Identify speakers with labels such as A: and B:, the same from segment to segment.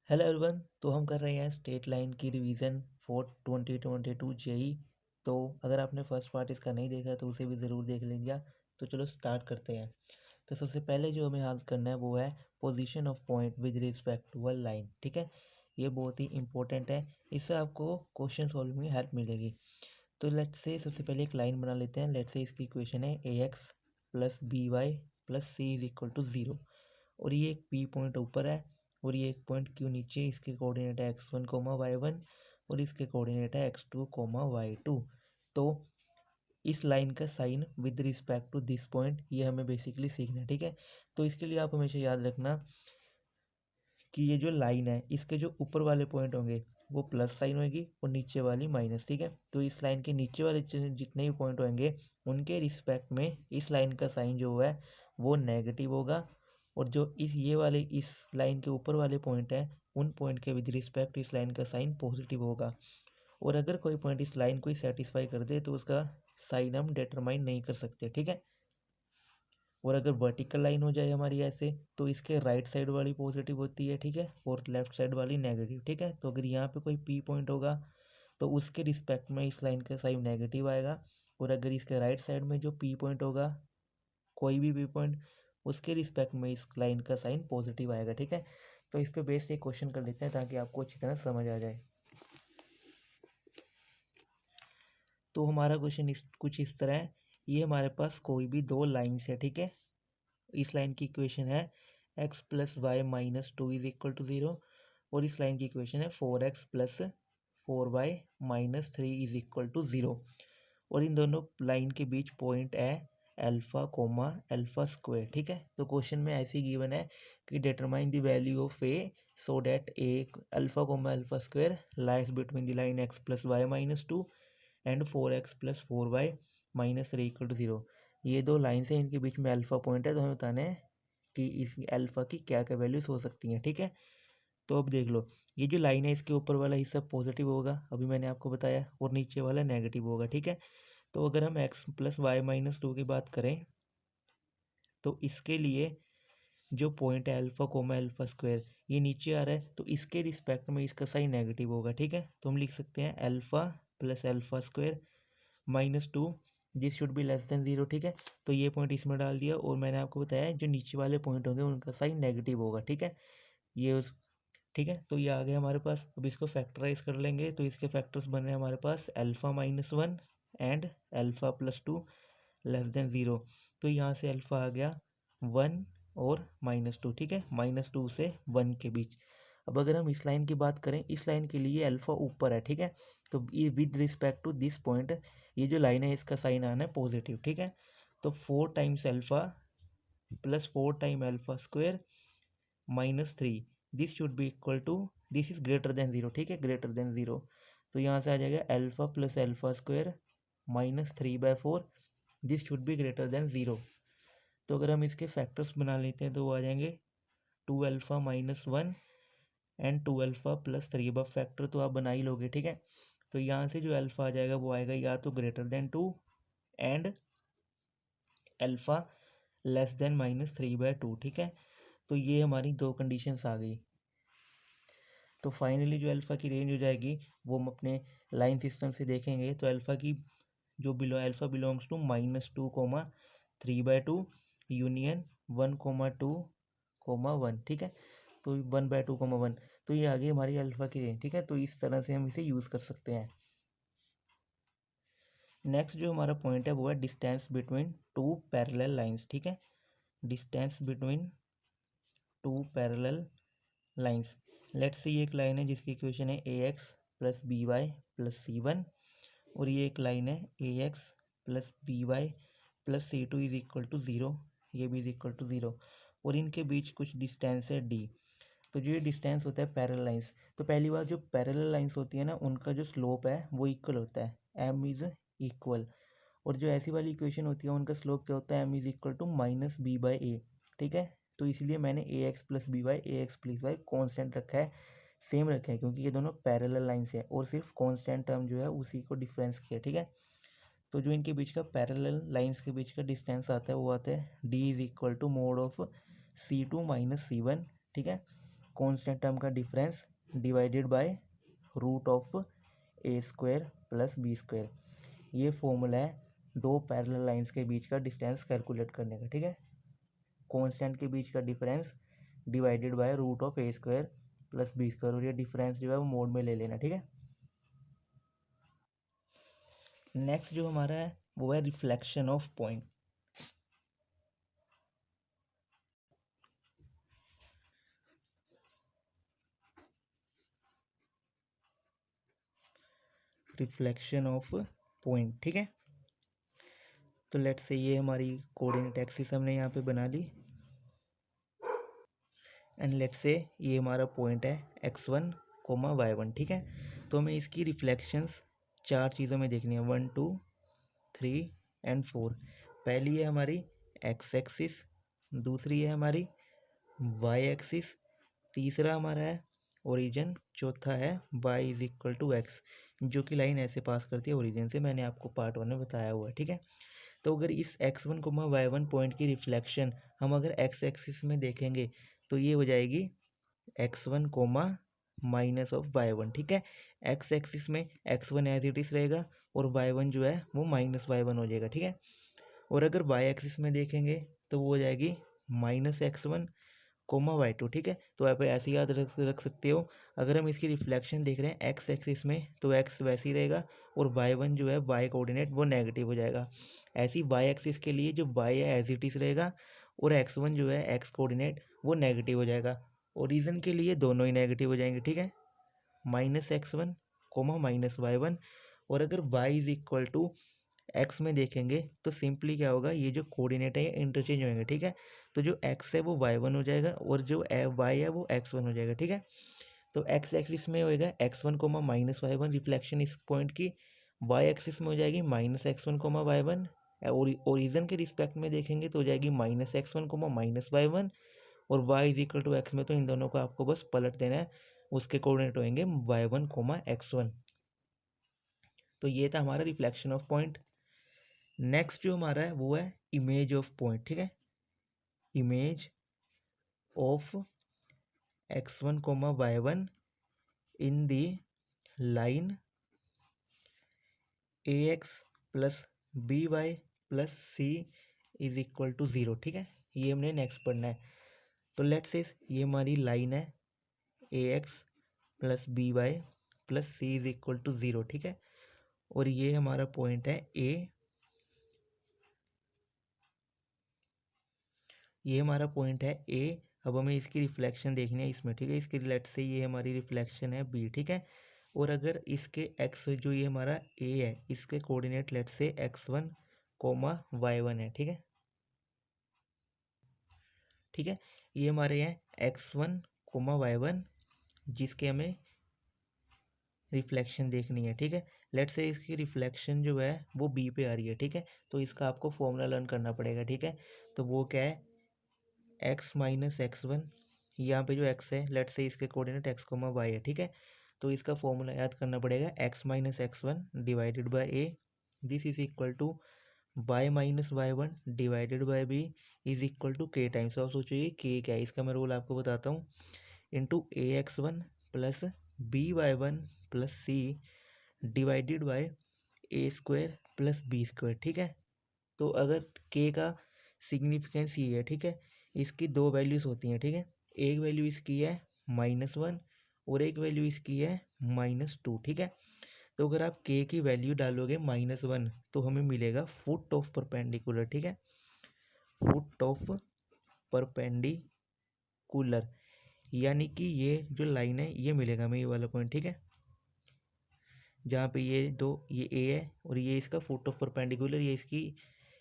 A: Hello everyone. तो हम कर रहे हैं स्टेट लाइन की रिवीजन फॉर 2022 जेई। तो अगर आपने फर्स्ट पार्ट इसका नहीं देखा तो उसे भी ज़रूर देख लीजिए। तो चलो स्टार्ट करते हैं। तो सबसे पहले जो हमें हासिल करना है वो है position of point with respect to a line. ठीक है, ये बहुत ही इंपॉर्टेंट है, इससे आपको क्वेश्चन सॉल्विंग में हेल्प मिलेगी। तो लेट्स से सबसे पहले एक लाइन बना लेते हैं। लेट्स से इसकी इक्वेशन है A x plus B Y plus C is equal to zero. और ये एक पी पॉइंट ऊपर है और ये एक पॉइंट क्यू नीचे। इसके कोऑर्डिनेट है x1 कोमा y1 और इसके कोऑर्डिनेट है x2 कोमा y2। तो इस लाइन का sign with respect to this point ये हमें बेसिकली सीखना है। ठीक है, तो इसके लिए आप हमेशा याद रखना कि ये जो लाइन है इसके जो ऊपर वाले पॉइंट होंगे वो प्लस साइन होगी और नीचे वाली माइनस। ठीक है, तो इस लाइन के नीचे वाले जितने भी पॉइंट होंगे उनके रिस्पेक्ट में इस लाइन का साइन जो है वो नेगेटिव होगा। और जो ये वाले इस लाइन के ऊपर वाले पॉइंट है उन पॉइंट के विद रिस्पेक्ट इस लाइन का साइन पॉजिटिव होगा। और अगर कोई पॉइंट इस लाइन को ही सेटिस्फाई कर दे तो उसका साइन हम डिटरमाइन नहीं कर सकते। ठीक है, और अगर वर्टिकल लाइन हो जाए हमारी ऐसे तो इसके राइट साइड वाली पॉजिटिव होती है। ठीक है, और लेफ्ट साइड वाली नेगेटिव। ठीक है, तो अगर यहाँ पे कोई पी पॉइंट होगा तो उसके रिस्पेक्ट में इस लाइन का साइन नेगेटिव आएगा। और अगर इसके राइट साइड में जो पी पॉइंट होगा कोई भी पी पॉइंट उसके रिस्पेक्ट में इस लाइन का साइन पॉजिटिव आएगा। ठीक है, तो इस पे बेस्ड एक क्वेश्चन कर लेते हैं ताकि आपको अच्छी तरह समझ आ जाए। तो हमारा क्वेश्चन कुछ इस तरह है। ये हमारे पास कोई भी दो लाइन्स है। ठीक है, इस लाइन की इक्वेशन है x plus y minus two is equal to zero और इस लाइन की इक्वेशन है 4x plus 4y minus three is equal to zero. और इन दोनों लाइन के बीच पॉइंट है अल्फा कोमा अल्फा स्क्वायर। ठीक है, तो क्वेश्चन में ऐसी गिवन है कि determine the value of a so that a alpha comma alpha square lies between the line x plus y minus two and 4x plus 4y minus three equal to zero. ये दो lines हैं, इनके बीच में alpha point है, तो हमें बताना है कि इस अल्फा की क्या क्या वैल्यूज हो सकती हैं। ठीक है, तो अब देख लो, ये जो लाइन है इसके ऊपर वाला हिस्सा पॉजिटिव होगा, अभी मैंने आपको बताया, और नीचे वाला नेगेटिव होगा। ठीक है, तो अगर हम x plus y minus two की बात करें तो इसके लिए जो पॉइंट है अल्फा कोमा अल्फा स्क्वायर ये नीचे आ रहा है, तो इसके रिस्पेक्ट में इसका साइन नेगेटिव होगा। ठीक है, तो हम लिख सकते हैं alpha plus alpha square minus two, this should be less than zero. ठीक है, तो ये पॉइंट इसमें डाल दिया और मैंने आपको बताया जो नीचे वाले पॉइंट होंगे उनका साइन नेगेटिव होगा। ठीक है, ये उस ठीक है, तो ये आ गया हमारे पास। अब इसको फैक्टराइज कर लेंगे तो इसके फैक्टर्स बन रहे हैं हमारे पास alpha minus one and alpha plus two less than zero. तो यहाँ से अल्फा आ गया वन और माइनस टू। ठीक है, माइनस टू से वन के बीच। अब अगर हम इस लाइन की बात करें, इस लाइन के लिए अल्फा ऊपर है। ठीक है, तो ये with respect to this point ये जो लाइन है इसका साइन आना है पॉजिटिव। ठीक है, तो four times alpha plus four time alpha square minus three, this should be equal to, this is greater than zero. ठीक है, ग्रेटर देन ज़ीरो, तो यहाँ से आ जाएगा alpha plus alpha square minus three by four, this should be greater than zero. तो अगर हम इसके फैक्टर्स बना लेते हैं तो वो आ जाएंगे two alpha minus one and two alpha plus three. अब फैक्टर तो आप बना ही लोगे। ठीक है, तो यहाँ से जो अल्फा आ जाएगा वो आएगा या तो greater than two and alpha less than minus three by two. ठीक है, तो ये हमारी दो कंडीशंस आ गई। तो फाइनली जो अल्फ़ा की रेंज हो जाएगी वो हम अपने लाइन सिस्टम से देखेंगे। तो अल्फ़ा की जो alpha belongs to minus two comma three by two union one comma two comma one. ठीक है, तो one by two comma one, तो ये आ गई हमारी अल्फ़ा की रेंज। ठीक है, तो इस तरह से हम इसे यूज़ कर सकते हैं। नेक्स्ट जो हमारा पॉइंट है वो है distance between two parallel lines. ठीक है, distance between two parallel lines. Let's see एक लाइन है जिसकी इक्वेशन है A x plus B Y plus C one और ये एक लाइन है A x plus B Y plus C two is equal to zero, ये भी इज इक्वल टू ज़ीरो, और इनके बीच कुछ डिस्टेंस है डी। तो जो ये डिस्टेंस होता है पैरेलल लाइंस, तो पहली बात जो पैरेलल लाइंस होती है ना उनका जो स्लोप है वो इक्वल होता है, एम इज़ इक्वल। और जो ऐसी वाली इक्वेशन होती है उनका स्लोप क्या होता है, M is equal to minus B by A. ठीक है, तो इसलिए मैंने A x plus B Y A x plus Y constant रखा है, सेम रखा है, क्योंकि ये दोनों पैरेलल लाइंस है और सिर्फ कॉन्स्टेंट टर्म जो है उसी को डिफरेंस किया। ठीक है, तो जो इनके बीच का पैरेलल लाइंस के बीच का डिस्टेंस आता है वो आता है D is equal to mod of C two minus C one. ठीक है, कॉन्स्टेंट टर्म का difference divided by root of a square plus B square. ये फॉर्मूला है दो पैरेलल लाइंस के बीच का डिस्टेंस कैलकुलेट करने का, ठीक है। कॉन्स्टेंट के बीच का difference divided by root of a square plus B square, और ये डिफरेंस जो है वो मोड में ले लेना, ठीक है। नेक्स्ट जो हमारा है वो है reflection of point. Reflection of point, ठीक है। तो लेट्स से ये हमारी कोऑर्डिनेट एक्सिस हमने यहाँ पे बना ली, एंड लेट्स से ये हमारा पॉइंट है x1 कोमा y1, ठीक है। तो हमें इसकी रिफ्लेक्शंस चार चीज़ों में देखनी है, 1 2 3 एंड 4। पहली है हमारी x एक्सिस, दूसरी है हमारी y एक्सिस, तीसरा हमारा है ओरिजिन, चौथा है y is equal to x, जो कि लाइन ऐसे पास करती है ओरिजिन से, मैंने आपको पार्ट 1 में बताया हुआ है, ठीक है। तो अगर इस x1 कोमा y1 पॉइंट की रिफ्लेक्शन हम अगर x एक्सिस में देखेंगे तो ये हो जाएगी x1 comma minus of y1, ठीक है। x एक्सिस में x1 एज इट इज रहेगा और y1 जो है वो माइनस y1 हो जाएगा, ठीक है। और अगर y एक्सिस में देखेंगे तो वो हो जाएगी माइनस x1 कोमा y2, ठीक है। तो आप ऐसे याद रख सकते हो, अगर हम इसकी रिफ्लेक्शन देख रहे हैं x एक्सिस में तो x वैसे ही रहेगा और y1 जो है y कोऑर्डिनेट वो नेगेटिव हो जाएगा। ऐसी y एक्सिस के लिए जो y है एज इट इज रहेगा और x1 जो है x कोऑर्डिनेट वो नेगेटिव हो जाएगा। ओरिजिन के लिए दोनों ही नेगेटिव हो जाएंगे, ठीक है, minus x1 comma minus y1। और अगर y is equal to x में देखेंगे तो सिंपली क्या होगा, ये जो कोऑर्डिनेट है ये इंटरचेंज होंगे, ठीक है। तो जो एक्स है वो y1 हो जाएगा और जो वाई है वो x1 हो जाएगा, ठीक है। तो एक्स एक्सिस में होएगा x1 comma minus y1 reflection इस पॉइंट की, y एक्सिस में हो जाएगी माइनस x1 कोमा y1, और ओरिजिन के रिस्पेक्ट में देखेंगे तो हो जाएगी minus x1 comma minus y1, और y is equal to x में तो इन दोनों को आपको बस पलट देना है, उसके कोऑर्डिनेट होंगे y1 कोमा x1। तो ये था हमारा रिफ्लेक्शन ऑफ पॉइंट। नेक्स्ट जो हमारा है वो है इमेज ऑफ पॉइंट, ठीक है। Image of x1 comma y1 in the line ax plus B Y plus C is equal to 0, ठीक है। ये हमने नेक्स्ट पढ़ना है। तो लेट्स से ये हमारी लाइन है ax plus B Y plus C is equal to 0, ठीक है। और ये हमारा पॉइंट है a, ये हमारा पॉइंट है ए। अब हमें इसकी रिफ्लेक्शन देखनी है इसमें, ठीक है। इसके लेट से ये हमारी रिफ्लेक्शन है बी, ठीक है। और अगर इसके एक्स जो ये हमारा ए है इसके कोऑर्डिनेट लेट से x1 कोमा y1 है, ठीक है, ठीक है। ये हमारे हैं x1 कोमा y1 जिसके हमें रिफ्लेक्शन देखनी है, ठीक है। लेट से इसकी रिफ्लेक्शन जो है वो बी पे आ रही है, ठीक है। तो इसका आपको फॉर्मूला लर्न करना पड़ेगा, ठीक है। तो वो क्या है, x माइनस x1, यहाँ पे जो x है लेट से इसके कोऑर्डिनेट x कोमा y है, ठीक है। तो इसका फॉर्मूला याद करना पड़ेगा x minus x1 divided by a, this is equal to y minus y1 divided by b is equal to k times. आप सोचिए k क्या है, इसका मैं रूल आपको बताता हूँ, into a x1 plus b y1 plus c divided by a square plus B square, ठीक है। तो अगर k का सिग्निफिकेंस ये है, ठीक है, इसकी दो वैल्यूज होती हैं, ठीक है। एक वैल्यू इसकी है -1 और एक वैल्यू इसकी है -2, ठीक है। तो अगर आप k की वैल्यू डालोगे -1 तो हमें मिलेगा फुट ऑफ परपेंडिकुलर, ठीक है, फुट ऑफ परपेंडिकुलर, यानी कि ये जो लाइन है ये मिलेगा हमें, ये वाला पॉइंट, ठीक है, जहाँ पे ये दो, ये a है और ये इसका फुट ऑफ परपेंडिकुलर, ये इसकी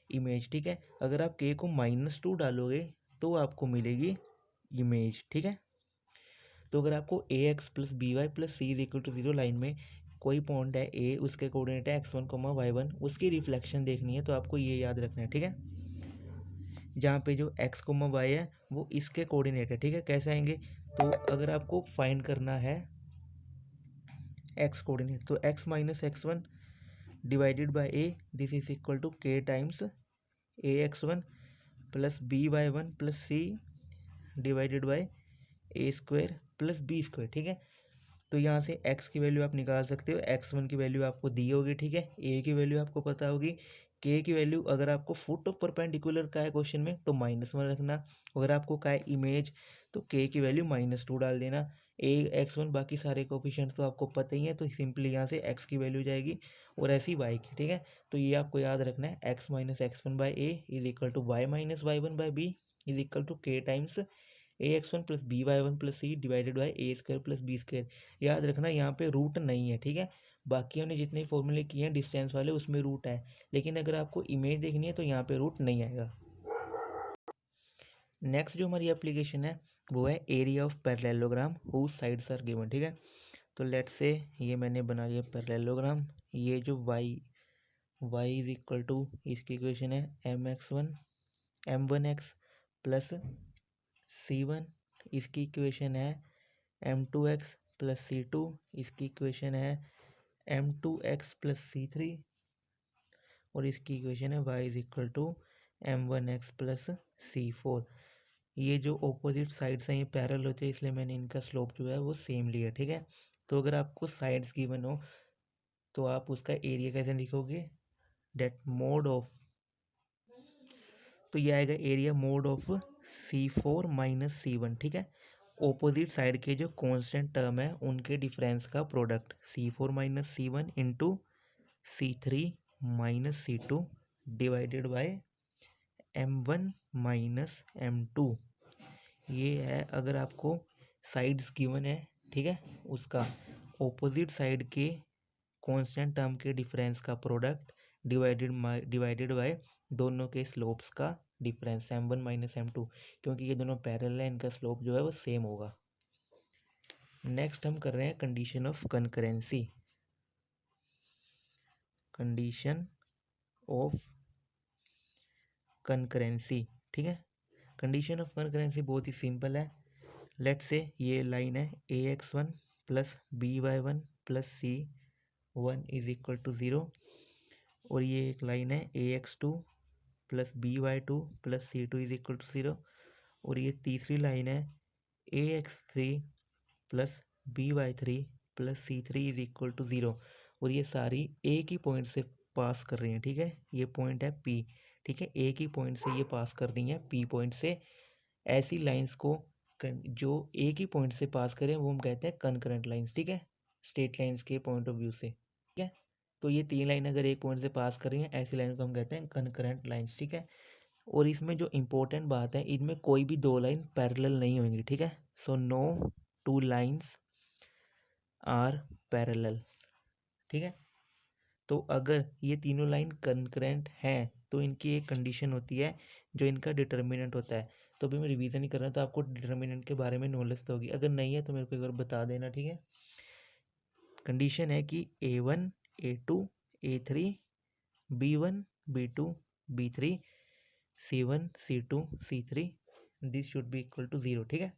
A: इमेज, ठीक है। अगर आप k को -2 डालोगे तो आपको मिलेगी इमेज, ठीक है। तो अगर आपको A x plus B Y plus C is equal to 0 line में कोई पॉइंट है ए, उसके कोऑर्डिनेट है x1 कोमा y1, उसकी रिफ्लेक्शन देखनी है तो आपको ये याद रखना है, ठीक है। जहाँ पे जो x कोमा y है वो इसके कोऑर्डिनेट है, ठीक है। कैसे आएंगे, तो अगर आपको फाइंड करना है x कोऑर्डिनेट तो x minus x1 divided by a, this is equal to k times a x1 plus b y1 plus c divided by a square plus B square, ठीक है। तो यहाँ से x की वैल्यू आप निकाल सकते हो, x1 की वैल्यू आपको दी होगी, ठीक है। a की वैल्यू आपको पता होगी, k की वैल्यू अगर आपको फुट ऑफ परपेंडिकुलर का है क्वेश्चन में तो -1 रखना, अगर आपको का है इमेज तो k की वैल्यू -2 डाल देना। x1 बाकी सारे कोफिशिएंट तो आपको पता ही है, तो सिंपली यहाँ से x की वैल्यू जाएगी और ऐसी y की, ठीक है। तो ये आपको याद रखना है, x minus x1 by A is equal to Y minus Y one by B is equal to k times ax1 plus by1 plus c divided by A square plus B square. याद रखना यहाँ पे रूट नहीं है, ठीक है। बाकी हमने जितने फॉर्मूले किए हैं डिस्टेंस वाले उसमें रूट है, लेकिन अगर आपको इमेज देखनी है तो यहाँ पे रूट नहीं आएगा। नेक्स्ट जो हमारी एप्लीकेशन है वो है area of parallelogram whose sides are given, ठीक है। तो लेट्स से ये मैंने बना लिया पैरेललोग्राम, ये जो y इज इक्वल टू इसकी इक्वेशन है m1x प्लस c1, इसकी इक्वेशन है m2x प्लस c2, इसकी इक्वेशन है m2x प्लस c3 और इसकी इक्वेशन है y is equal to m1x plus c4। ये जो ऑपोजिट साइड्स हैं ये पैरेलल होते हैं, इसलिए मैंने इनका स्लोप जो है वो सेम लिया, ठीक है। तो अगर आपको साइड्स गिवन हो तो आप उसका एरिया कैसे लिखोगे, डेट मोड ऑफ, तो ये आएगा area mode of c4 minus c1, ठीक है। ऑपोजिट साइड के जो कांस्टेंट टर्म है उनके डिफरेंस का product c4 minus c1 into c3 minus c2 divided by m1 minus m2। ये है अगर आपको साइड्स गिवन है, ठीक है, उसका ऑपोजिट साइड के कांस्टेंट टर्म के डिफरेंस का प्रोडक्ट डिवाइडेड बाय दोनों के स्लोप्स का डिफरेंस m1 माइनस m2, क्योंकि ये दोनों पैरेलल है इनका स्लोप जो है वो सेम होगा। नेक्स्ट हम कर रहे हैं condition of concurrency. Condition of concurrency, ठीक है। कंडीशन ऑफ कंकरेंसी बहुत ही सिंपल है। लेट्स से ये लाइन है ax1 plus by1 plus c1 is equal to 0 और ये एक लाइन है ax2 plus by2 plus c2 is equal to 0 और ये तीसरी लाइन है ax3 plus by3 plus c3 is equal to 0 और ये सारी एक ही पॉइंट से पास कर रही हैं, ठीक है। ये पॉइंट है P, ठीक है, एक ही पॉइंट से ये पास कर रही हैं P पॉइंट से। ऐसी लाइंस को जो एक ही पॉइंट से पास करें वो हम कहते हैं कनकरेंट लाइंस, ठीक है, स्ट्रेट लाइंस के पॉइंट ऑफ व्यू से, ठीक है। तो ये तीन लाइन अगर एक पॉइंट से पास कर रही हैं ऐसी लाइन को हम कहते हैं कनकरेंट लाइंस, ठीक है। और इसमें जो इम्पोर्टेंट बात है, इनमें कोई भी दो लाइन पैरेलल नहीं होंगी, ठीक है। So no two lines are parallel, ठीक है। तो अगर ये तीनों लाइन कंकरेंट हैं तो इनकी एक कंडीशन होती है जो इनका डिटर्मिनेंट होता है। तो अभी मैं रिवीजन ही कर रहा था, आपको डिटर्मिनेंट के बारे में नॉलेज तो होगी, अगर नहीं है तो मेरे को एक बार बता देना, ठीक है। कंडीशन है कि a1 a2 a3 b1 b2 b3 c1 c2 c3 this should be equal to 0, ठीक है।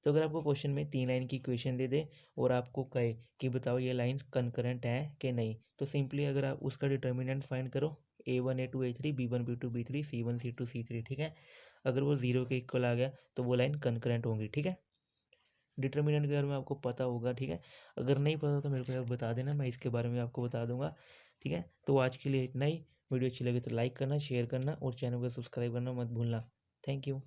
A: तो अगर आपको क्वेश्चन में तीन लाइन की इक्वेशन दे दे और आपको कहे कि बताओ ये लाइंस कंकरेंट है कि नहीं, तो सिंपली अगर आप उसका डिटर्मिनेंट फाइंड करो a1 a2 a3 b1 b2 b3 c1 c2 c3, ठीक है। अगर वो 0 के इक्वल आ गया तो वो लाइन कंकरेंट होंगी, ठीक है। डिटर्मिनेंट के बारे में आपको पता होगा, ठीक है। अगर नहीं पता तो मेरे को बता देना, मैं इसके बारे में आपको बता दूंगा, ठीक है। तो आज के लिए इतना ही। वीडियो अच्छी लगे तो लाइक करना, शेयर करना और चैनल को सब्सक्राइब करना मत भूलना। Thank you.